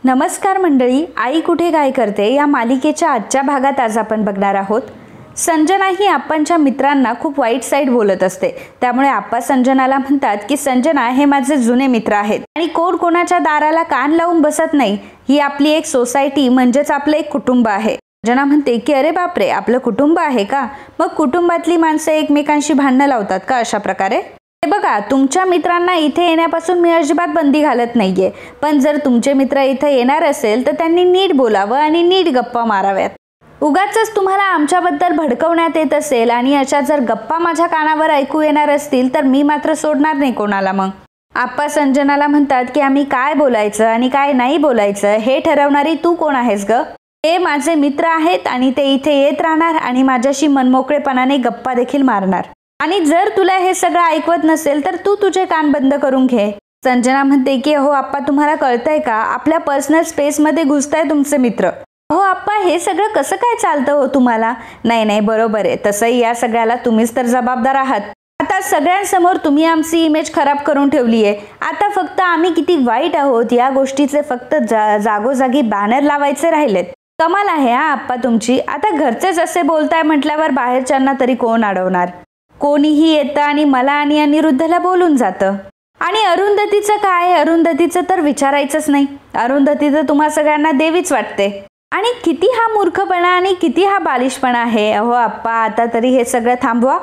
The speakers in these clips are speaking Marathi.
नमस्कार मंडळी, आई कुठे काय करते या मालिकेच्या आजच्या भागात आज आपण बघणार आहोत. संजना ही आप्पांच्या मित्रांना खूप वाईट साईड बोलत असते. त्यामुळे आप्पा संजनाला म्हणतात की संजना हे माझे जुने मित्र आहेत आणि कोण कोणाच्या दाराला कान लावून बसत नाही. ही आपली एक सोसायटी म्हणजेच आपलं एक कुटुंब आहे. संजना म्हणते की अरे बापरे, आपलं कुटुंब आहे का? मग कुटुंबातली माणसं एकमेकांशी भांडणं लावतात का अशा प्रकारे? हे बघा, तुमच्या मित्रांना इथे येण्यापासून मी अजिबात बंदी घालत नाहीये, पण जर तुमचे मित्र इथे येणार असेल तर त्यांनी नीट बोलावं आणि नीट गप्पा माराव्यात. उगाचच तुम्हाला आमच्याबद्दल भडकवण्यात येत असेल आणि अशा जर गप्पा माझ्या कानावर ऐकू येणार असतील तर मी मात्र सोडणार नाही कोणाला. मग आप्पा संजनाला म्हणतात की आम्ही काय बोलायचं आणि काय नाही बोलायचं हे ठरवणारी तू कोण आहेस ग? हे माझे मित्र आहेत आणि ते इथे येत राहणार आणि माझ्याशी मनमोकळेपणाने गप्पा देखील मारणार. आणि जर तुला हे सगळं ऐकवत नसेल तर तू तुझे कान बंद करून घे. संजना म्हणते की हो आप्पा, तुम्हाला कळतंय का? आपल्या पर्सनल स्पेसमध्ये घुसताय तुमचे मित्र. हो आप्पा, हे सगळं कसं काय चालतं हो तुम्हाला? नाही बरोबर आहे, तसंही या सगळ्याला तुम्हीच तर जबाबदार आहात. आता सगळ्यांसमोर तुम्ही आमची इमेज खराब करून ठेवली आहे. आता फक्त आम्ही किती वाईट आहोत या गोष्टीचे फक्त जागोजागी बॅनर लावायचे राहिलेत. कमाल आहे हा आप्पा तुमची. आता घरचेच असे बोलताय म्हटल्यावर बाहेरच्यांना तरी कोण अडवणार? कोणीही येतं आणि मला आणि अनिरुद्धला बोलून जातं. आणि अरुंधतीचं काय? अरुंधतीचं तर विचारायचंच नाही. अरुंधती तर तुम्हा सगळ्यांना देवीच वाटते. आणि किती हा मूर्खपणा आणि किती हा बालिशपणा आहे. अहो आप्पा, आता तरी हे सगळं थांबवा.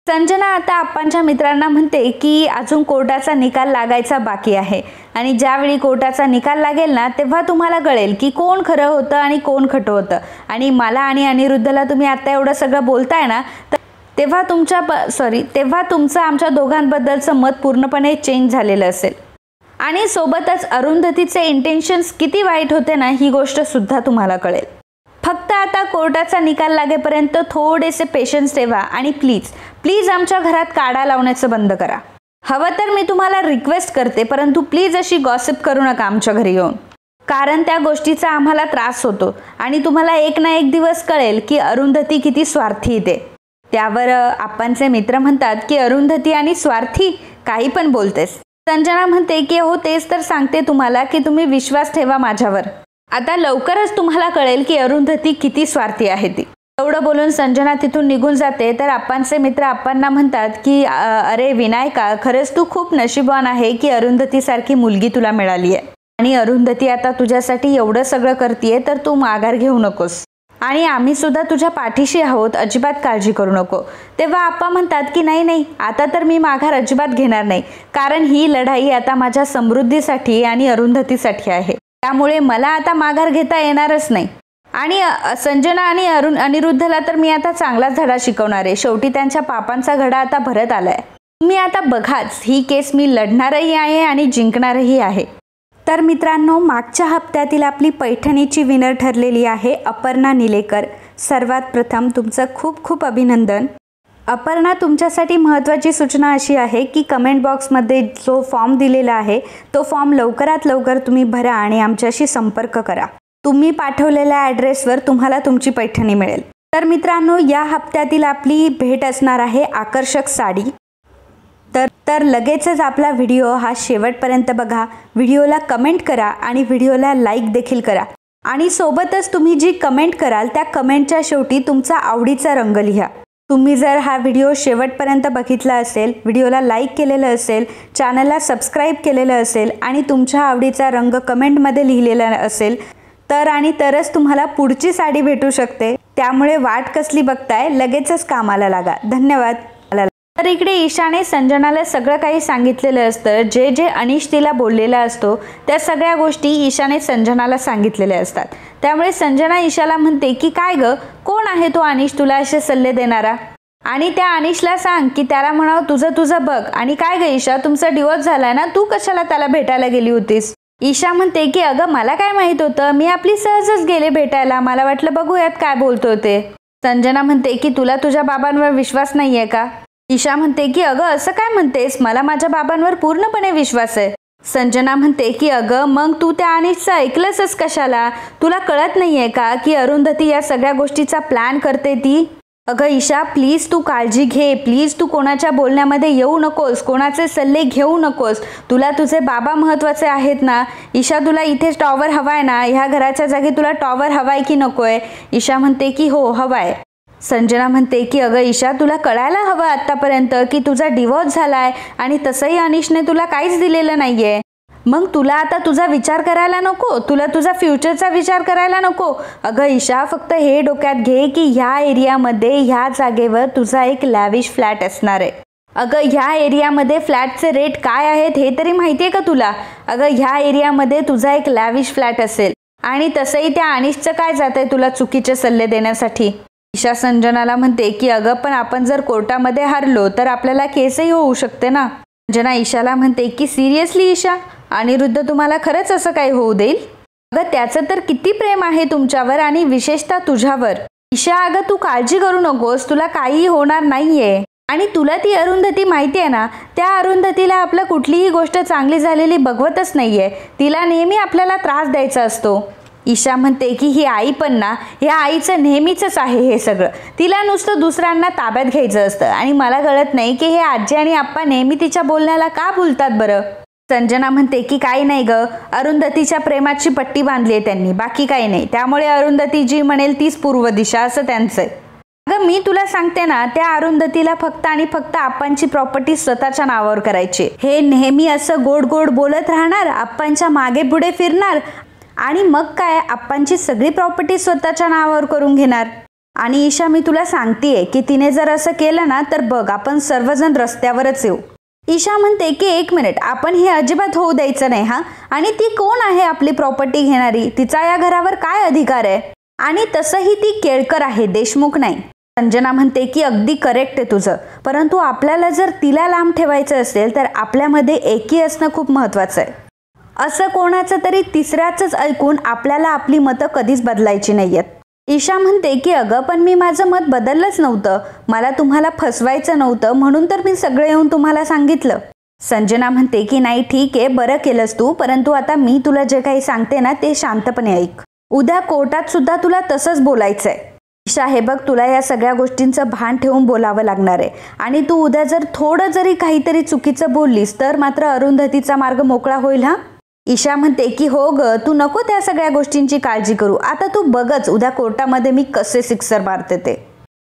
संजना आता आप्पांच्या मित्रांना म्हणते की अजून कोर्टाचा निकाल लागायचा बाकी आहे आणि ज्यावेळी कोर्टाचा निकाल लागेल ना तेव्हा तुम्हाला कळेल की कोण खरं होतं आणि कोण खोटं होतं. आणि मला आणि अनिरुद्धला तुम्ही आता एवढं सगळं बोलताय ना, तेव्हा तुमचं आमच्या दोघांबद्दलचं मत पूर्णपणे चेंज झालेलं असेल. आणि सोबतच अरुंधतीचे इंटेन्शन्स किती वाईट होते ना ही गोष्ट सुद्धा तुम्हाला कळेल. फक्त आता कोर्टाचा निकाल लागेपर्यंत थोडेसे पेशन्स ठेवा आणि प्लीज आमच्या घरात काडा लावण्याचं बंद करा. हवं तर मी तुम्हाला रिक्वेस्ट करते, परंतु प्लीज अशी गॉसिप करू नका आमच्या घरी येऊन, कारण त्या गोष्टीचा आम्हाला त्रास होतो आणि तुम्हाला एक ना एक दिवस कळेल की अरुंधती किती स्वार्थी येते. त्यावर आप्पांचे मित्र म्हणतात की अरुंधती आणि स्वार्थी काही पण बोलतेस. संजना म्हणते की हो तेच तर सांगते तुम्हाला की तुम्ही विश्वास ठेवा माझ्यावर. आता लवकरच तुम्हाला कळेल की अरुंधती किती स्वार्थी आहे ती. एवढं बोलून संजना तिथून निघून जाते. तर आप्पांचे मित्र आप्पांना म्हणतात की अरे विनायका, खरंच तू खूप नशीबवान आहे की अरुंधती सारखी मुलगी तुला मिळाली आहे. आणि अरुंधती आता तुझ्यासाठी एवढं सगळं करतेय तर तू माघार घेऊ नकोस आणि आम्ही सुद्धा तुझ्या पाठीशी आहोत, अजिबात काळजी करू नको. तेव्हा आप्पा म्हणतात की नाही, आता तर मी माघार अजिबात घेणार नाही, कारण ही लढाई आता माझ्या समृद्धीसाठी आणि अरुंधतीसाठी आहे. त्यामुळे मला आता माघार घेता येणारच नाही. आणि संजना आणि अनिरुद्धला तर मी आता चांगलाच धडा शिकवणार आहे. शेवटी त्यांच्या पापांचा घडा आता भरत आलाय. तुम्ही आता बघाच, ही केस मी लढणारही आहे आणि जिंकणारही आहे. तर मित्रांनो, मागच्या हप्त्यातील आपली पैठणीची विनर ठरलेली आहे अपर्णा निलेकर. सर्वात प्रथम तुमचं खूप खूप अभिनंदन. अपर्णा, तुमच्यासाठी महत्त्वाची सूचना अशी आहे की कमेंट बॉक्समध्ये जो फॉर्म दिलेला आहे तो फॉर्म लवकरात लवकर तुम्ही भरा आणि आमच्याशी संपर्क करा. तुम्ही पाठवलेल्या ॲड्रेसवर तुम्हाला तुमची पैठणी मिळेल. तर मित्रांनो, या हप्त्यातील आपली भेट असणार आहे आकर्षक साडी. तर लगेचच आपला व्हिडिओ हा शेवटपर्यंत बघा, व्हिडिओला कमेंट करा आणि व्हिडिओला लाईक देखील करा. आणि सोबतच तुम्ही जी कमेंट कराल त्या कमेंटच्या शेवटी तुमचा आवडीचा रंग लिहा. तुम्ही जर हा व्हिडिओ शेवटपर्यंत बघितला असेल, व्हिडिओला लाईक केलेलं असेल, चॅनलला सबस्क्राईब केलेलं असेल आणि तुमच्या आवडीचा रंग कमेंटमध्ये लिहिलेला असेल तरच तुम्हाला पुढची साडी भेटू शकते. त्यामुळे वाट कसली बघताय, लगेचच कामाला लागा. धन्यवाद. तर इकडे ईशाने संजनाला सगळं काही सांगितलेलं असतं. जे अनिश तिला बोललेला असतो त्या सगळ्या गोष्टी ईशाने संजनाला सांगितलेल्या असतात. त्यामुळे संजना ईशाला म्हणते की काय ग, कोण आहे तो अनिश तुला असे सल्ले देणारा? आणि त्या अनिशला सांग की त्याला म्हणावं तुझं बघ. आणि काय ग ईशा, तुमचा डिवोर्स झालाय ना, तू कशाला त्याला भेटायला गेली होतीस? ईशा म्हणते की अगं मला काय माहित होतं, मी आपली सहजच गेले भेटायला, मला वाटलं बघूयात काय बोलतो ते. संजना म्हणते की तुला तुझ्या बाबांवर विश्वास नाहीये का? ईशा म्हणते की अगं असं काय म्हणतेस, मला माझ्या बाबांवर पूर्णपणे विश्वास आहे. संजना म्हणते की अगं मग तू त्या अनिशचं ऐकलंसच कशाला? तुला कळत नाहीये का की अरुंधती या सगळ्या गोष्टीचा प्लॅन करते ती? अगं ईशा प्लीज तू काळजी घे, प्लीज तू कोणाच्या बोलण्यामध्ये येऊ नकोस, कोणाचे सल्ले घेऊ नकोस, तुला तुझे बाबा महत्त्वाचे आहेत ना. ईशा तुला इथे टॉवर हवाय ना, ह्या घराच्या जागी तुला टॉवर हवाय की नकोय. ईशा म्हणते की हो हवाय. संजना म्हणते की अगं ईशा तुला कळायला हवं आत्तापर्यंत की तुझा डिवोर्स झालाय आणि तसंही अनिशने तुला काहीच दिलेलं नाहीये. मग तुला आता तुझा विचार करायला नको, तुला तुझा फ्युचरचा विचार करायला नको. अगं ईशा फक्त हे डोक्यात घे की ह्या एरियामध्ये ह्या जागेवर तुझा एक लॅविश फ्लॅट असणार आहे. अगं ह्या एरियामध्ये फ्लॅटचे रेट काय आहेत हे तरी माहिती आहे का तुला. अगं ह्या एरियामध्ये तुझा एक लॅविश फ्लॅट असेल आणि तसंही त्या अनिशचं काय जातंय तुला चुकीचे सल्ले देण्यासाठी. ईशा संजनाला म्हणते की अगं पण आपण जर कोर्टामध्ये हारलो तर आपल्याला केसही होऊ शकते ना. संजना ईशाला म्हणते की सिरियसली ईशा, अनिरुद्ध तुम्हाला खरंच असं काही होऊ देईल. अगं त्याचं तर किती प्रेम आहे तुमच्यावर आणि विशेषतः तुझ्यावर. ईशा अगं तू काळजी करू नकोस, तुला काहीही होणार नाहीये. आणि तुला ती अरुंधती माहिती आहे ना, त्या अरुंधतीला आपलं कुठलीही गोष्ट चांगली झालेली बघवतच नाहीये, तिला नेहमी आपल्याला त्रास द्यायचा असतो. ईशा म्हणते की ही आई पण ना, ह्या आईचं नेहमीच आहे हे सगळं, तिला नुसतं दुसऱ्यांना ताब्यात घ्यायचं असतं आणि मला कळत नाही की हे आजी आणि आप्पा नेहमी तिच्या बोलण्याला का भुलतात बरं. संजना म्हणते की काही नाही ग, अरुंधतीच्या प्रेमाची पट्टी बांधली आहे त्यांनी, बाकी काही नाही. त्यामुळे अरुंधती जी म्हणेल तीच पूर्व दिशा असं त्यांचं. अगं मी तुला सांगते ना, त्या अरुंधतीला फक्त आणि फक्त आप्पांची प्रॉपर्टी स्वतःच्या नावावर करायची. हे नेहमी असं गोड गोड बोलत राहणार, आप्पांच्या मागे पुढे फिरणार आणि मग काय आप्पांची सगळी प्रॉपर्टी स्वतःच्या नावावर करून घेणार. आणि ईशा मी तुला सांगतेय की तिने जर असं केलं ना तर बघ आपण सर्वजण रस्त्यावरच येऊ. ईशा म्हणते की एक मिनिट, आपण हे अजिबात होऊ द्यायचं नाही हा. आणि ती कोण आहे आपली प्रॉपर्टी घेणारी, तिचा या घरावर काय अधिकार आहे. आणि तसंही ती केळकर आहे, देशमुख नाही. संजना म्हणते की अगदी करेक्ट आहे तुझं, परंतु आपल्याला जर तिला लांब ठेवायचं असेल तर आपल्यामध्ये एकी असणं खूप महत्त्वाचं आहे. असं कोणाचं तरी तिसऱ्याच ऐकून आपल्याला आपली मतं कधीच बदलायची नाहीयेत. ईशा म्हणते की अगं पण मी माझं मत बदललंच नव्हतं, मला तुम्हाला फसवायचं नव्हतं म्हणून तर मी सगळं येऊन तुम्हाला सांगितलं. संजना म्हणते की नाही ठीक आहे, बरं केलंस तू, परंतु आता मी तुला जे काही सांगते ना ते शांतपणे ऐक. उद्या कोर्टात सुद्धा तुला तसंच बोलायचंय. ईशा हे बघ, तुला या सगळ्या गोष्टींचं भान ठेवून बोलावं लागणार आहे आणि तू उद्या जर थोडं जरी काहीतरी चुकीचं बोललीस तर मात्र अरुंधतीचा मार्ग मोकळा होईल हा. ईशा म्हणते की हो ग, तू नको त्या सगळ्या गोष्टींची काळजी करू, आता तू बघच उद्या कोर्टामध्ये मी कसे सिक्सर मारते ते.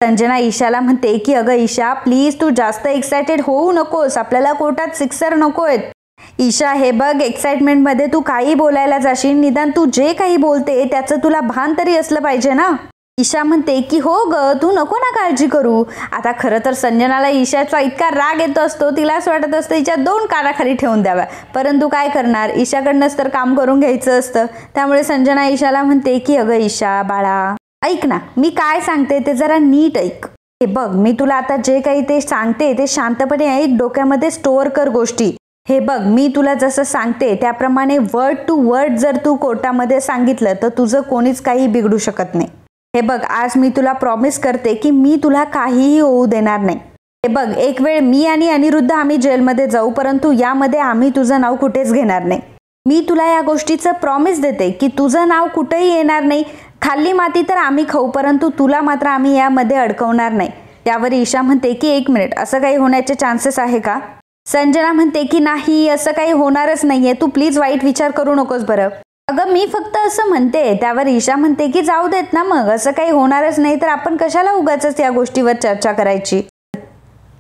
संजना ईशाला म्हणते की अगं ईशा प्लीज तू जास्त एक्सायटेड होऊ नकोस, आपल्याला कोर्टात सिक्सर नकोयत. ईशा हे बघ, एक्साइटमेंटमध्ये तू काही बोलायला जाशील, निदान तू जे काही बोलते त्याचं तुला भान तरी असलं पाहिजे ना. ईशा म्हणते की हो ग, तू नको ना काळजी करू. आता खरं तर संजनाला ईशाचा इतका राग येतो असतो, तिला असं वाटत असतं हिच्या 2 कानाखाली ठेवून द्याव्या, परंतु काय करणार, ईशाकडनंच तर काम करून घ्यायचं असतं. त्यामुळे संजना ईशाला म्हणते की अगं ईशा बाळा ऐक ना, मी काय सांगते ते जरा नीट ऐक. हे बघ, मी तुला आता जे काही ते सांगते ते शांतपणे ऐक, डोक्यामध्ये स्टोअर कर गोष्टी. हे बघ, मी तुला जसं सांगते त्याप्रमाणे वर्ड टू वर्ड जर तू कोर्टामध्ये सांगितलं तर तुझं कोणीच काही बिघडू शकत नाही. हे बघ, आज मी तुला प्रॉमिस करते की मी तुला काहीही होऊ देणार नाही. हे बघ, एक वेळ मी आणि अनिरुद्ध आम्ही जेलमध्ये जाऊ, परंतु यामध्ये आम्ही तुझं नाव कुठेच घेणार नाही. मी तुला या गोष्टीचं प्रॉमिस देते की तुझं नाव कुठेही येणार नाही. खाल्ली माती तर आम्ही खाऊ, परंतु तुला मात्र आम्ही यामध्ये अडकवणार नाही. त्यावर ईशा म्हणते की एक मिनिट, असं काही होण्याचे चान्सेस आहे का. संजना म्हणते की नाही, असं काही होणारच नाहीये, तू प्लीज वाईट विचार करू नकोस बरं. अगं मी फक्त असं म्हणते. त्यावर ईशा म्हणते की जाऊ देत ना, मग असं काही होणारच नाही तर आपण कशाला उगाचच या गोष्टीवर चर्चा करायची.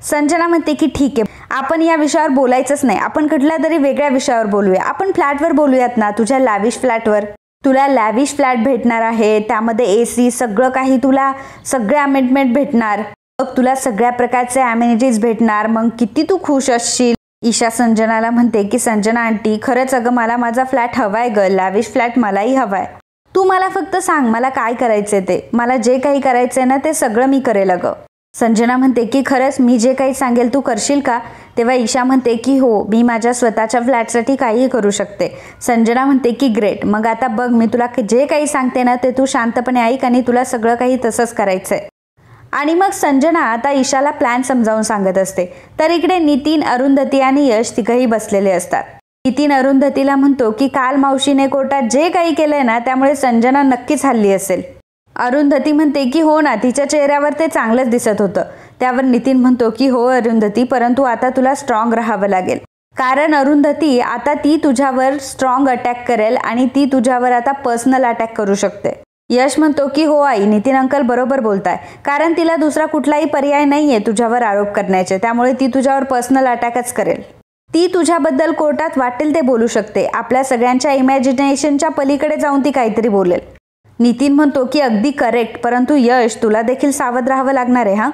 संजना म्हणते की ठीक आहे, आपण या विषयावर बोलायचंच नाही, आपण कुठल्या तरी वेगळ्या विषयावर बोलूया. आपण फ्लॅटवर बोलूयात ना, तुझ्या लॅविश फ्लॅटवर. तुला लॅविश फ्लॅट भेटणार आहे, त्यामध्ये AC सगळं काही, तुला सगळे अमेंडमेंट भेटणार, मग तुला सगळ्या प्रकारचे अमेनिटीज भेटणार, मग किती तू खुश असशील. ईशा संजनाला म्हणते की संजना आंटी खरंच अगं मला माझा फ्लॅट हवाय ग, लॅविश फ्लॅट मलाही हवाय. तू मला फक्त सांग मला काय करायचंय ते, मला जे काही करायचंय ना ते सगळं मी करेल अगं. संजना म्हणते की खरंच मी जे काही सांगेल तू करशील का. तेव्हा ईशा म्हणते की हो, मी माझ्या स्वतःच्या फ्लॅटसाठी काहीही करू शकते. संजना म्हणते की ग्रेट, मग आता बघ मी तुला जे काही सांगते ना ते तू शांतपणे ऐक आणि तुला सगळं काही तसंच करायचंय. आणि मग संजना आता ईशाला प्लॅन समजावून सांगत असते. तर इकडे नितीन, अरुंधती आणि यश तिघही बसलेले असतात. नितीन अरुंधतीला म्हणतो की काल मावशीने कोर्टात जे काही केलंय ना त्यामुळे संजना नक्कीच हल्ली असेल. अरुंधती म्हणते की हो ना, तिच्या चेहऱ्यावर ते चांगलंच दिसत होतं. त्यावर नितीन म्हणतो की हो अरुंधती, परंतु आता तुला स्ट्रॉंग राहावं लागेल. कारण अरुंधती, आता ती तुझ्यावर स्ट्रॉंग अटॅक करेल आणि ती तुझ्यावर आता पर्सनल अटॅक करू शकते. यश म्हणतो की हो आई, नितीन अंकल बरोबर बोलताय. कारण तिला दुसरा कुठलाही पर्याय नाहीये तुझ्यावर आरोप करण्याचे, त्यामुळे ती तुझ्यावर पर्सनल अटॅकच करेल. ती तुझ्याबद्दल कोर्टात वाटेल ते बोलू शकते. आपल्या सगळ्यांच्या इमॅजिनेशनच्या पलीकडे जाऊन ती काहीतरी बोलेल. नितीन म्हणतो की अगदी करेक्ट, परंतु यश, तुला देखील सावध राहावं लागणार आहे हा.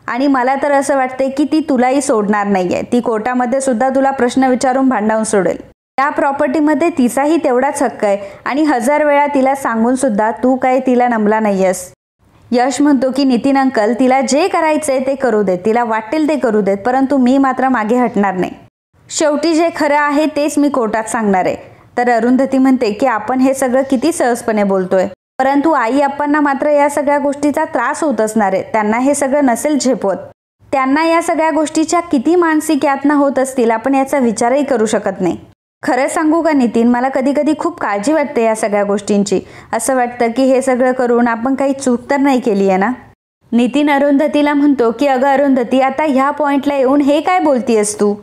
आणि मला तर असं वाटते की ती तुलाही सोडणार नाहीये. ती कोर्टामध्ये सुद्धा तुला प्रश्न विचारून भांडावून सोडेल. त्या प्रॉपर्टीमध्ये तिचाही तेवढाच हक्क आहे आणि 1000 वेळा तिला सांगून सुद्धा तू काही तिला नमला नाहीयेस. यश म्हणतो की नितीन अंकल, तिला जे करायचंय ते करू देत, तिला वाटेल ते करू देत, परंतु मी मात्र मागे हटणार नाही. शेवटी जे खरं आहे तेच मी कोर्टात सांगणार आहे. तर अरुंधती म्हणते की आपण हे सगळं किती सहजपणे बोलतोय, परंतु आई अप्पांना मात्र या सगळ्या गोष्टीचा त्रास होत असणार आहे. त्यांना हे सगळं नसेल झेपवत. त्यांना या सगळ्या गोष्टीच्या किती मानसिक यातना होत असतील आपण याचा विचारही करू शकत नाही. खरं सांगू का नितीन, मला कधी कधी खूप काळजी वाटते या सगळ्या गोष्टींची. असं वाटतं की हे सगळं करून आपण काही चूक तर नाही केली आहे ना. नितीन अरुंधतीला म्हणतो की अगं अरुंधती, आता ह्या पॉइंटला येऊन हे काय बोलतीयस तू?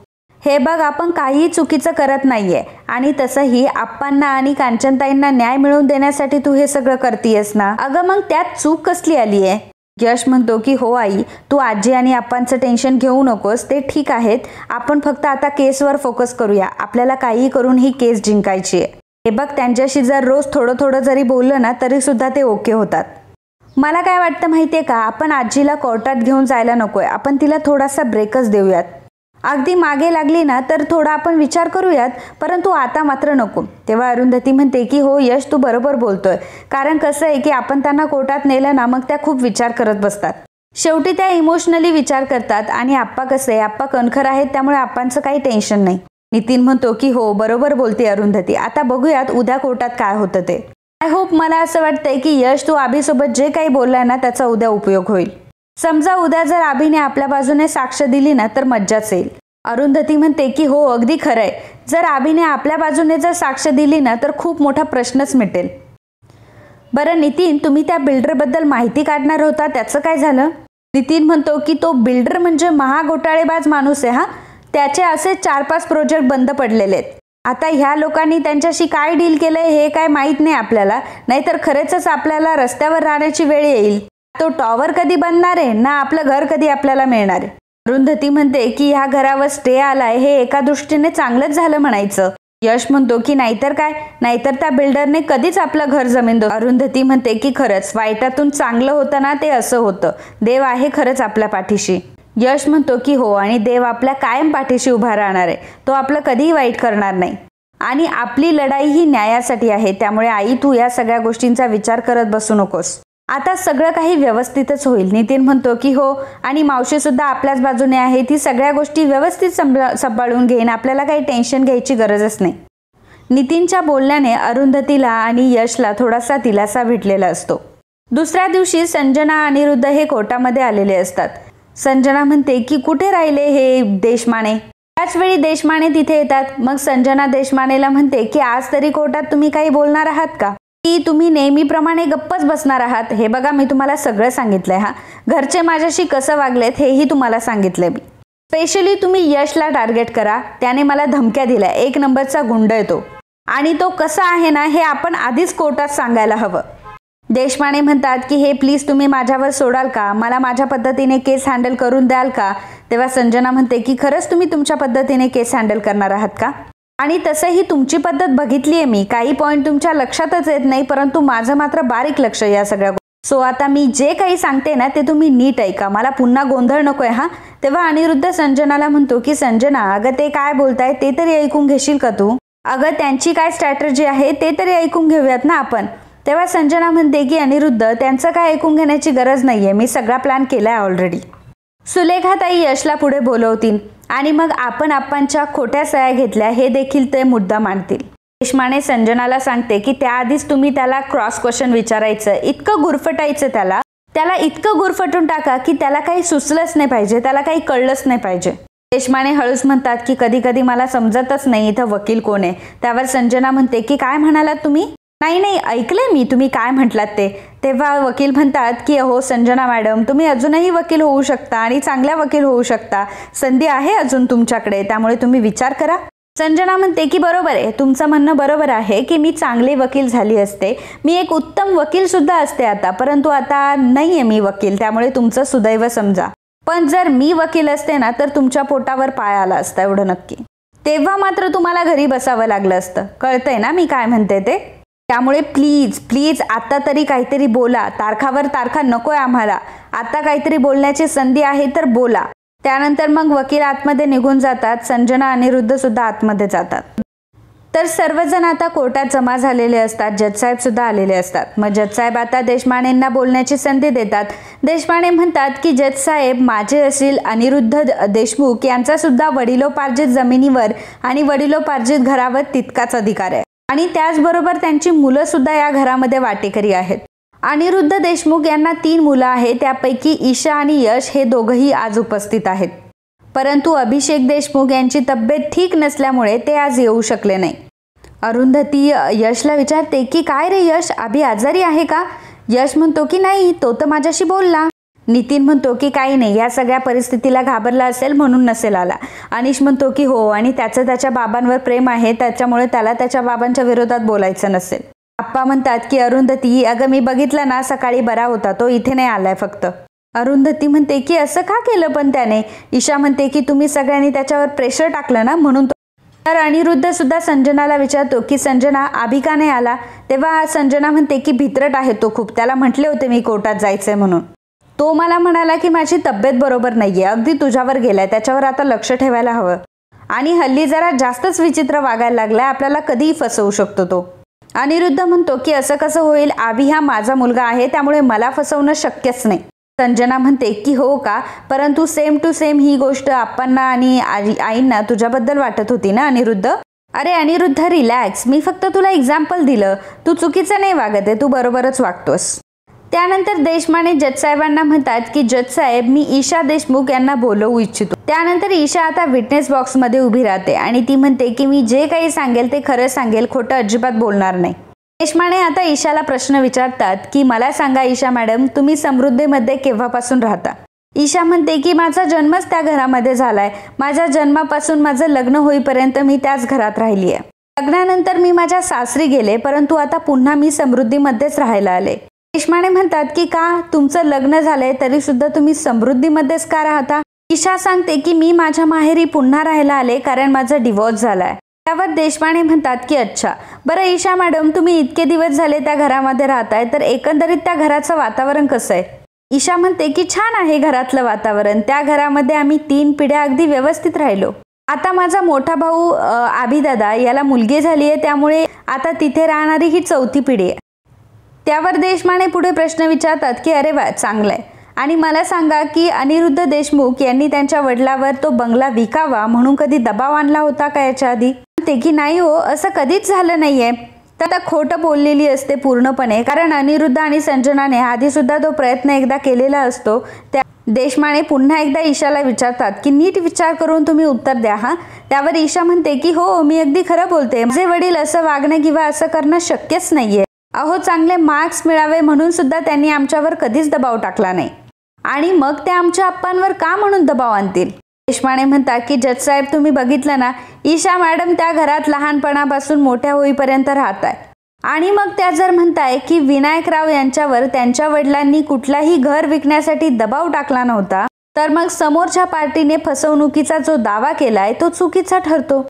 हे बघ, आपण काहीही चुकीचं करत नाहीये आणि तसंही आप्पांना आणि कांचनताईंना न्याय मिळवून देण्यासाठी तू हे सगळं करतीयस ना. अगं मग त्यात चूक कसली आली आहे? यश म्हणतो की हो आई, तू आजी आणि आप्पांचं टेन्शन घेऊ नकोस, ते ठीक आहेत. आपण फक्त आता केसवर फोकस करूया. आपल्याला काही करून ही केस जिंकायची आहे. हे बघ, त्यांच्याशी जर रोज थोडं थोडं जरी बोललं ना तरी सुद्धा ते ओके होतात. मला काय वाटतं माहितीये का, आपण आजीला कोर्टात घेऊन जायला नकोय. आपण तिला थोडासा ब्रेकच देऊयात. अगदी मागे लागली ना तर थोडा आपण विचार करूयात, परंतु आता मात्र नको. तेव्हा अरुंधती म्हणते की हो यश, तू बरोबर बोलतोय. कारण कसं आहे की आपण त्यांना कोर्टात नेलं ना मग त्या खूप विचार करत बसतात. शेवटी त्या इमोशनली विचार करतात आणि आप्पा कसे, आप्पा कणखर आहेत, त्यामुळे आप्पांचं काही टेन्शन नाही. नितीन म्हणतो की हो बरोबर बोलते अरुंधती. आता बघूयात उद्या कोर्टात काय होतं ते. आय होप, मला असं वाटतंय की यश, तू अभिसोबत जे काही बोललाय ना त्याचा उद्या उपयोग होईल. समजा उद्या जर अभिने आपल्या बाजूने साक्ष दिली ना तर मज्जाच येईल. अरुंधती म्हणते की हो अगदी खरंय. जर अभिने आपल्या बाजूने जर साक्ष दिली ना तर खूप मोठा प्रश्नच मिटेल. बरं नितीन, तुम्ही त्या बिल्डरबद्दल माहिती काढणार होता, त्याचं काय झालं? नितीन म्हणतो की तो बिल्डर म्हणजे महाघोटाळेबाज माणूस आहे हा. त्याचे असे 4-5 प्रोजेक्ट बंद पडलेले आहेत. आता ह्या लोकांनी त्यांच्याशी काय डील केलंय हे काय माहीत नाही आपल्याला, नाहीतर खरंच आपल्याला रस्त्यावर राहण्याची वेळ येईल. तो टॉवर कधी बनणार आहे ना आपलं घर कधी आपल्याला मिळणार आहे. अरुंधती म्हणते की ह्या घरावर स्टे आलाय हे एका दृष्टीने चांगलंच झालं म्हणायचं. यश म्हणतो की नाहीतर काय, नाहीतर त्या बिल्डरने कधीच आपलं घर जमीन दो. अरुंधती म्हणते की खरंच वाईटातून चांगलं होतं ना ते असं होतं. देव आहे खरंच आपल्या पाठीशी. यश म्हणतो की हो, आणि देव आपल्या कायम पाठीशी उभा राहणार आहे. तो आपलं कधीही वाईट करणार नाही आणि आपली लढाई ही न्यायासाठी आहे. त्यामुळे आई, तू या सगळ्या गोष्टींचा विचार करत बसू नकोस. आता सगळं काही व्यवस्थितच होईल. नितीन म्हणतो की हो, आणि मावशी सुद्धा आपल्याच बाजूने आहे. ती सगळ्या गोष्टी व्यवस्थित सांभाळून घेईन. आपल्याला काही टेन्शन घ्यायची गरजच नाही. नितीनच्या बोलण्याने अरुंधतीला आणि यशला थोडासा दिलासा भेटलेला असतो. दुसऱ्या दिवशी संजना अनिरुद्ध हे कोर्टामध्ये आलेले असतात. संजना म्हणते की कुठे राहिले हे देशमाने. त्याच वेळी देशमाने तिथे येतात. मग संजना देशमानेला म्हणते की आज तरी कोर्टात तुम्ही काही बोलणार आहात का, की तुम्ही नेहमीप्रमाणे गप्पच बसणार आहात? हे बघा, मी तुम्हाला सगळं सांगितलंय हा. घरचे माझ्याशी कसं वागलेत हेही तुम्हाला सांगितलंय मी. स्पेशली तुम्ही यशला टार्गेट करा. त्याने मला धमक्या दिल्या. 1 नंबरचा गुंड येतो आणि तो कसा आहे ना हे आपण आधीच कोर्टात सांगायला हवं. देशमाने म्हणतात की हे प्लीज तुम्ही माझ्यावर सोडाल का, मला माझ्या पद्धतीने केस हँडल करून द्याल का? तेव्हा संजना म्हणते की खरंच तुम्ही तुमच्या पद्धतीने केस हँडल करणार आहात का? आणि तसंही तुमची पद्धत बघितली आहे मी. काही पॉईंट तुमच्या लक्षातच येत नाही, परंतु माझं मात्र बारीक लक्ष या सगळ्या. सो आता मी जे काही सांगते ना ते तुम्ही नीट ऐका. मला पुन्हा गोंधळ नकोय हा. तेव्हा अनिरुद्ध संजनाला म्हणतो की संजना, अगं ते काय बोलताय ते तरी ऐकून घेशील का तू? अगं त्यांची काय स्ट्रॅटेजी आहे ते तरी ऐकून घेऊयात ना आपण. तेव्हा संजना म्हणते की अनिरुद्ध, त्यांचं काय ऐकून घेण्याची गरज नाहीये. मी सगळा प्लॅन केलाय ऑलरेडी. सुलेखाताई यशला पुढे बोलवतील आणि मग आपण आप्पांच्या खोट्या सह्या घेतल्या हे देखील ते मुद्दा मांडतील. देशमाने संजनाला सांगते की त्याआधीच तुम्ही त्याला क्रॉस क्वेश्चन विचारायचं, इतकं गुरफटायचं त्याला इतकं गुरफटून टाका की त्याला काही सुचलंच नाही पाहिजे, त्याला काही कळलंच नाही पाहिजे. देशमाने हळूच म्हणतात की कधी कधी मला समजतच नाही इथं वकील कोण आहे. त्यावर संजना म्हणते की काय म्हणालात तुम्ही? नाही नाही, ऐकलंय मी तुम्ही काय म्हटलात ते. तेव्हा वकील म्हणतात की अहो संजना मॅडम, तुम्ही अजूनही वकील होऊ शकता आणि चांगल्या वकील होऊ शकता. संधी आहे अजून तुमच्याकडे, त्यामुळे तुम्ही विचार करा. संजना म्हणते की बरोबर आहे, तुमचं म्हणणं बरोबर आहे की मी चांगली वकील झाली असते, मी एक उत्तम वकील सुद्धा असते आता, परंतु आता नाहीये मी वकील, त्यामुळे तुमचं सुदैव समजा. पण जर मी वकील असते ना तर तुमच्या पोटावर पाय आला असता, एवढं नक्की. तेव्हा मात्र तुम्हाला घरी बसावं लागलं असतं. कळतंय ना मी काय म्हणते ते. त्यामुळे प्लीज प्लीज आता तरी काहीतरी बोला. तारखावर तारखा नकोय आम्हाला. आता काहीतरी बोलण्याची संधी आहे तर बोला. त्यानंतर मग वकील आतमध्ये निघून जातात. संजना अनिरुद्ध सुद्धा आतमध्ये जातात. तर सर्वजण आता कोर्टात जमा झालेले असतात. जजसाहेब सुद्धा आलेले असतात. मग जजसाहेब आता देशपांडेंना बोलण्याची संधी देतात. देशपांडे म्हणतात की जजसाहेब, माझे असील अनिरुद्ध देशमुख यांचा सुद्धा वडिलोपार्जित जमिनीवर आणि वडिलोपार्जित घरावर तितकाच अधिकार आहे आणि त्याचबरोबर त्यांची मुलं सुद्धा या घरामध्ये वाटेकरी आहेत. अनिरुद्ध देशमुख यांना 3 मुलं आहेत. त्यापैकी ईशा आणि यश हे दोघंही आज उपस्थित आहेत. परंतु अभिषेक देशमुख यांची तब्येत ठीक नसल्यामुळे ते आज येऊ शकले नाही. अरुंधती यशला विचारते की काय रे यश, अभि आजारी आहे का? यश म्हणतो की नाही, तो तर माझ्याशी बोलला. नितीन म्हणतो की काही नाही, या सगळ्या परिस्थितीला घाबरला असेल म्हणून नसेल आला. अनिश म्हणतो की हो, आणि त्याचं त्याच्या बाबांवर प्रेम आहे, त्याच्यामुळे त्याला त्याच्या बाबांच्या विरोधात बोलायचं नसेल. आप्पा म्हणतात की अरुंधती, अगं मी बघितलं ना, सकाळी बरा होता तो, इथे नाही आलाय फक्त. अरुंधती म्हणते की असं का केलं पण त्याने? ईशा म्हणते की तुम्ही सगळ्यांनी त्याच्यावर प्रेशर टाकलं ना म्हणून. तर अनिरुद्ध सुद्धा संजनाला विचारतो की संजना, अभि का नाही आला? तेव्हा संजना म्हणते की भित्रट आहे तो खूप, त्याला म्हटले होते मी कोर्टात जायचंय म्हणून. तो मला म्हणाला की माझी तब्येत बरोबर नाहीये, अगदी तुझ्यावर गेलाय, त्याच्यावर आता लक्ष ठेवायला हवं. आणि हल्ली जरा जास्तच विचित्र वागायला लागलाय, आपल्याला कधीही फसवू शकतो तो. अनिरुद्ध म्हणतो की असं कसं होईल, अभि हा माझा मुलगा आहे, त्यामुळे मला फसवणं शक्यच नाही. संजना म्हणते की हो का, परंतु सेम टू सेम ही गोष्ट आप्पांना आणि आईंना तुझ्याबद्दल वाटत होती ना अनिरुद्ध? अरे अनिरुद्ध रिलॅक्स, मी फक्त तुला एक्झाम्पल दिलं, तू चुकीचं नाही वागत आहे, तू बरोबरच वागतोस. त्यानंतर देशपांडे जजसाहेबांना म्हणतात की जजसाहेब, मी ईशा देशमुख यांना बोलवू इच्छितो. त्यानंतर ईशा आता विटनेस बॉक्समध्ये उभी राहते आणि ती म्हणते की मी जे काही सांगेल ते खरं सांगेल, खोटं अजिबात बोलणार नाही. देशपांडे आता ईशाला प्रश्न विचारतात की मला सांगा ईशा मॅडम, तुम्ही समृद्धीमध्ये केव्हापासून राहता? ईशा म्हणते की माझा जन्मच त्या घरामध्ये झालाय, माझ्या जन्मापासून माझं लग्न होईपर्यंत मी त्याच घरात राहिली आहे. लग्नानंतर मी माझ्या सासरी गेले, परंतु आता पुन्हा मी समृद्धीमध्येच राहायला आले. देशपांडे म्हणतात की का, तुमचं लग्न झालंय तरी सुद्धा तुम्ही समृद्धीमध्येच का राहता? ईशा सांगते की मी माझ्या माहेरी पुन्हा राहायला आले कारण माझा डिवोर्स झालाय. त्यावर देशपांडे म्हणतात की अच्छा, बरं ईशा मॅडम, तुम्ही इतके दिवस झाले त्या घरामध्ये राहताय, तर एकंदरीत त्या घराचं वातावरण कसं आहे? ईशा म्हणते की छान आहे घरातलं वातावरण, त्या घरामध्ये आम्ही 3 पिढ्या अगदी व्यवस्थित राहिलो. आता माझा मोठा भाऊ अभिदादा याला मुलगी झाली आहे, त्यामुळे आता तिथे राहणारी ही 4थी पिढी आहे. त्यावर देशपांडे पुढे प्रश्न विचारतात की अरे वा, चांगलंय, आणि मला सांगा की अनिरुद्ध देशमुख यांनी त्यांच्या वडिलावर तो बंगला विकावा म्हणून कधी दबाव आणला होता का याच्या आधी? ते की नाही हो, असं कधीच झालं नाहीये. तर आता खोटं बोललेली असते पूर्णपणे, कारण अनिरुद्ध आणि संजनाने आधी सुद्धा तो प्रयत्न एकदा केलेला असतो. त्या देशपांडे पुन्हा एकदा ईशाला विचारतात की नीट विचार करून तुम्ही उत्तर द्या हा. त्यावर ईशा म्हणते की हो, मी अगदी खरं बोलते, माझे वडील असं वागणं किंवा असं करणं शक्यच नाहीये. अहो, चांगले मार्क्स मिळावे म्हणून सुद्धा त्यांनी आमच्यावर कधीच दबाव टाकला नाही, आणि मग ते आमच्या आप्पांवर का म्हणून दबाव आणतील? देशपांडे म्हणतात की जजसाहेब, तुम्ही बघितलं ना, ईशा मॅडम त्या घरात लहानपणापासून मोठ्या होईपर्यंत राहताय, आणि मग त्या जर म्हणताय की विनायकराव यांच्यावर त्यांच्या वडिलांनी कुठलाही घर विकण्यासाठी दबाव टाकला नव्हता, तर मग समोरच्या पार्टीने फसवणुकीचा जो दावा केलाय तो चुकीचा ठरतो.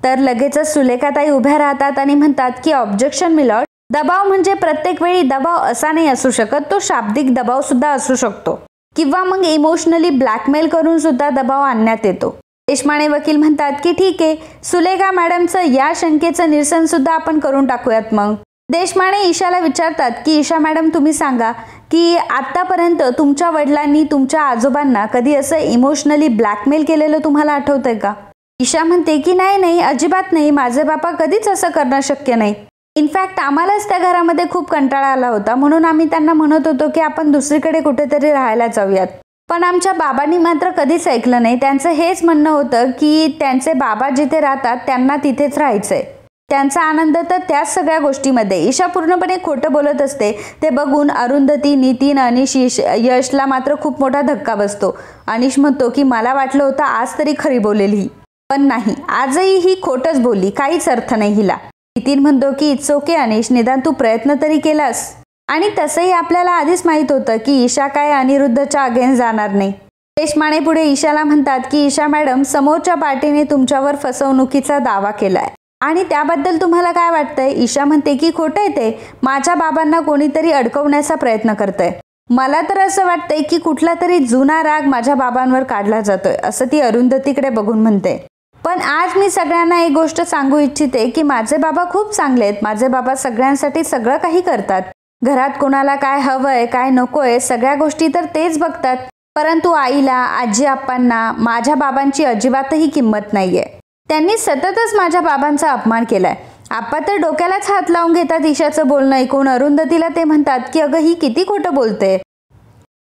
तर लगेचच सुलेखाताई उभ्या राहतात आणि म्हणतात की ऑब्जेक्शन मिलॉर्ड, दबाव म्हणजे प्रत्येक वेळी दबाव असा नाही असू शकत, तो शाब्दिक दबाव सुद्धा असू शकतो, किंवा मग इमोशनली ब्लॅकमेल करून सुद्धा दबाव आणण्यात येतो. देशपांडे वकील म्हणतात की ठीक आहे, सुलेखा मॅडमचं या शंकेचं निरसन सुद्धा आपण करून टाकूयात. मग देशपांडे ईशाला विचारतात की ईशा मॅडम, तुम्ही सांगा की आतापर्यंत तुमच्या वडिलांनी तुमच्या आजोबांना कधी असं इमोशनली ब्लॅकमेल केलेलं तुम्हाला आठवतंय का? ईशा म्हणते की नाही, अजिबात नाही, माझे बाबा कधीच असं करणं शक्य नाही. इनफॅक्ट आम्हालाच त्या घरामध्ये खूप कंटाळा आला होता, म्हणून आम्ही त्यांना म्हणत होतो की आपण दुसरीकडे कुठेतरी राहायला जाऊयात. पण आमच्या बाबांनी मात्र कधीच ऐकलं नाही. त्यांचं हेच म्हणणं होतं की त्यांचे बाबा जिथे राहतात त्यांना तिथेच राहायचंय. त्यांचा आनंद तर त्याच सगळ्या गोष्टीमध्ये. ईशा पूर्णपणे खोटं बोलत असते ते बघून अरुंधती, नितीन, अनिश, यशला मात्र खूप मोठा धक्का बसतो. अनिश म्हणतो की मला वाटलं होतं आज तरी खरी बोलेल ही, पण नाही, आजही ही खोटंच बोलली, काहीच अर्थ नाही हिला. नितीन म्हणतो की इट्स ओके अनिश, निदान तू प्रयत्न तरी केलास. आणि तसंही आपल्याला आधीच माहीत होतं की ईशा काय अनिरुद्धच्या अगेन्स्ट जाणार नाही. देशमाने पुढे ईशाला म्हणतात की ईशा मॅडम, समोरच्या पार्टीने तुमच्यावर फसवणुकीचा दावा केलाय आणि त्याबद्दल तुम्हाला काय वाटतंय? ईशा म्हणते की खोटं आहे ते, माझ्या बाबांना कोणीतरी अडकवण्याचा प्रयत्न करतंय. मला तर असं वाटतंय की कुठला तरी जुना राग माझ्या बाबांवर काढला जातोय, असं ती अरुंधतीकडे बघून म्हणते. पण आज मी सगळ्यांना एक गोष्ट सांगू इच्छिते की माझे बाबा खूप चांगले आहेत. माझे बाबा सगळ्यांसाठी सगळं काही करतात. घरात कोणाला काय हवंय, काय नकोय, सगळ्या गोष्टी तर तेच बघतात. परंतु आईला, आजी आप्पांना माझ्या बाबांची अजिबातही किंमत नाहीये. त्यांनी सततच माझ्या बाबांचा अपमान केलाय. आप्पा तर डोक्यालाच हात लावून घेतात ईशाचं बोलणं ऐकून. अरुंधतीला ते म्हणतात की अगं ही किती खोटं बोलते.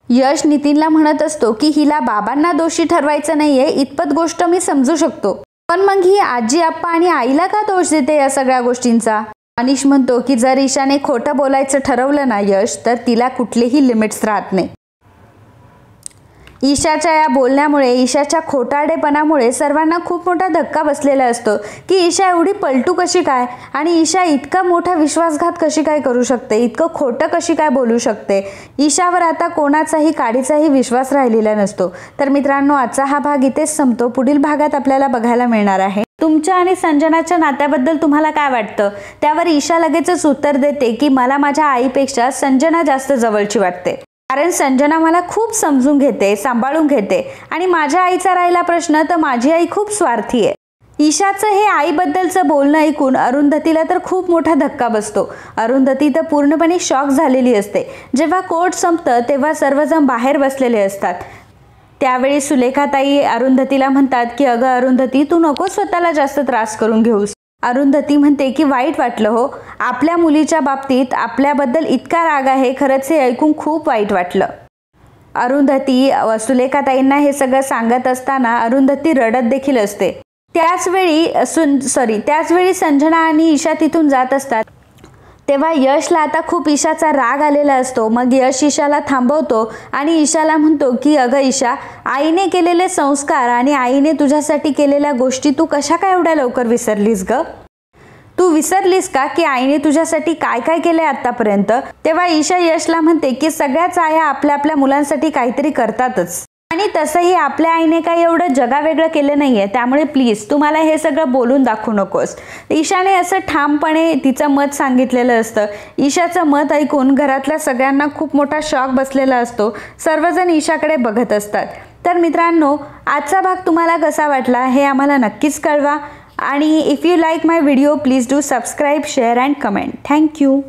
यश नितीनला म्हणत असतो की हिला बाबांना दोषी ठरवायचं नाहीये, इतपत गोष्ट मी समजू शकतो, पण मग ही आजी आप्पा आणि आईला का दोष देते या सगळ्या गोष्टींचा? अनिश म्हणतो की जर ईशाने खोटं बोलायचं ठरवलं ना यश, तर तिला कुठलेही लिमिट्स राहत नाही. ईशाच्या या बोलण्यामुळे, ईशाच्या खोटारडेपणामुळे सर्वांना खूप मोठा धक्का बसलेला असतो की ईशा एवढी पलटू कशी काय आणि ईशा इतका मोठा विश्वासघात कशी काय करू शकते, इतकं खोटं कशी काय बोलू शकते. ईशावर आता कोणाचाही काडीचाही विश्वास राहिलेला नसतो. तर मित्रांनो, आजचा हा भाग इथेच संपतो. पुढील भागात आपल्याला बघायला मिळणार आहे तुमच्या आणि संजनाच्या नात्याबद्दल तुम्हाला काय वाटतं. त्यावर ईशा लगेचच उत्तर देते की मला माझ्या आईपेक्षा संजना जास्त जवळची वाटते, कारण संजना मला खूप समजून घेते, सांभाळून घेते आणि माझ्या आईचा राहिला प्रश्न तर माझी आई खूप स्वार्थी आहे. ईशाचं हे आईबद्दलचं बोलणं ऐकून अरुंधतीला तर खूप मोठा धक्का बसतो. अरुंधती तर पूर्णपणे शॉक झालेली असते. जेव्हा कोर्ट संपतं तेव्हा सर्वजण बाहेर बसलेले असतात. त्यावेळी सुलेखाताई अरुंधतीला म्हणतात की अगं अरुंधती, तू नको स्वतःला जास्त त्रास करून घेऊस. अरुंधती म्हणते की वाईट वाटलं हो, आपल्या मुलीच्या बाबतीत आपल्याबद्दल इतका राग आहे, खरंच हे ऐकून खूप वाईट वाटलं. अरुंधती सुलेखाताईंना हे सगळं सांगत असताना अरुंधती रडत देखील असते. त्याचवेळी संजना आणि ईशा तिथून जात असतात. तेव्हा यशला आता खूप ईशाचा राग आलेला असतो. मग यश ईशाला थांबवतो आणि ईशाला म्हणतो की अगं ईशा, आईने केलेले संस्कार आणि आईने तुझ्यासाठी केलेल्या गोष्टी तू कशा काय एवढ्या लवकर विसरलीस ग? तू विसरलीस का की आईने तुझ्यासाठी काय काय केलंय आतापर्यंत? तेव्हा ईशा यशला म्हणते की सगळ्याच आया आपल्या आपल्या मुलांसाठी काहीतरी करतातच आणि तसंही आपल्या आईने काही एवढं जगावेगळं केलं नाहीये, त्यामुळे प्लीज तू मला हे सगळं बोलून दाखवू नकोस. ईशाने असं ठामपणे तिचं मत सांगितलेलं असतं. ईशाचं मत ऐकून घरातल्या सगळ्यांना खूप मोठा शॉक बसलेला असतो. सर्वजण ईशाकडे बघत असतात. तर मित्रांनो, आजचा भाग तुम्हाला कसा वाटला हे आम्हाला नक्कीच कळवा आणि if you like my video please do subscribe, share and comment. Thank you.